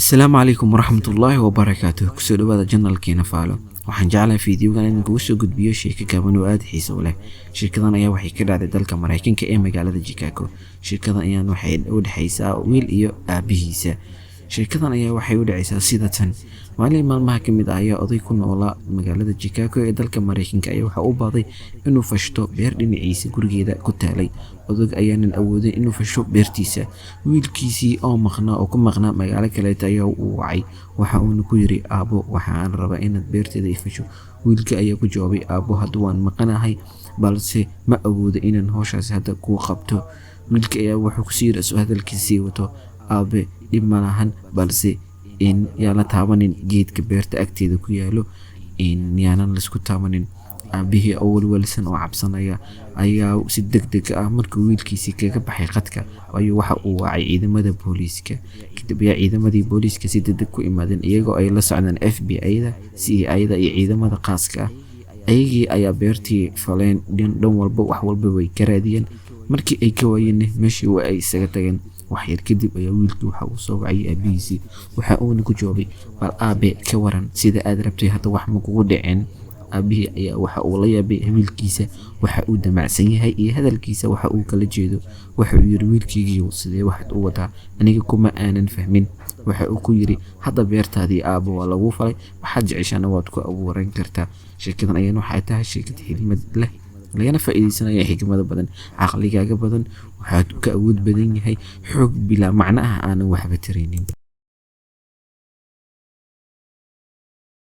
السلام عليكم ورحمة الله وبركاته. كسر هذا جنرال كينا فالو waxaan jeclahay fiidiyowgan in kugu soo gudbiyo sheeko gaaban oo aad xiiso leh. Shirkadan ayaa waxay ka dhacday dalka Mareykanka ee magaalada Chicago. Shirkadan ayaa waxay u dhaxaysaa wiil iyo aabihiisa. Shirkadan ayaa waxay u dhacaysaa sida tan. Maalin maalmaha kamid ah ayaa oday ku noolaa magaalada Chicago ee dalka Mareykanka ayaa waxa uu baaday inuu fashto beer dhinaciisa gurigeeda ku taalay. Odag ayaanan awoodin inuu fasho beertiisa. Wiilkiisii oo ku maqnaa magaalo kale ayaa uu wacay. waxa uu ku yiri aabo waxaan rabaa inaad beerteeda ifasho. Wiilka ayaa ku jawaabay aabo haddii waan maqanahay balse ma awoodo inaan hawshaas hadda ku qabto. Wiilka ayaa wuxuu ku siiyay hadalkiisii wato aabe dhib ma lahan balse in yaala taabanin geedka beerta agteeda ku yaalo in yaanan la isku taabanin. aabihii awal walisan oo cabsanaya ayaa si degdeg ah markuu wiilkiisii kaga baxay qadka ayuu waxa uu wacay ciidamada booliiska. kadib ayaa ciidamadii booliiska si degdeg ku imaadeen iyagoo ay la socdaan FBI-da, CIA-da iyo ciidamada qaaska ah. ayagii ayaa beertii faleen dhan walba wax walba way ka raadiyeen. markii ay ka waayeen meeshii ay isaga tageen wax yar kadib ayaa wiilkii waxa uu soo wacay aabihiisii. waxa uu ku jawaabay bal aabe ka waran sida aad rabtay hadda wax ma kugu dhicin. aabihii ayaa waxa uu la yaabay wiilkiisa waxa uu damacsan yahay iyo hadalkiisa waxa uu kala jeedo. waxa uu yiri wiilkiigiiyo sidee wax u wadaa aniga kuma aanan fahmin. waxa uu ku yiri hadda beertaadii aabo waa lagu falay waxaad jeceshaana waad ku abuuran kartaa. sheekadan ayaan waxay tahay sheekad xilmad leh lagana faa'iideysanaya xigmado badan. caqligaaga badan waxaad ka awood badan yahay xoog bila macna ah aan waxba tirinin.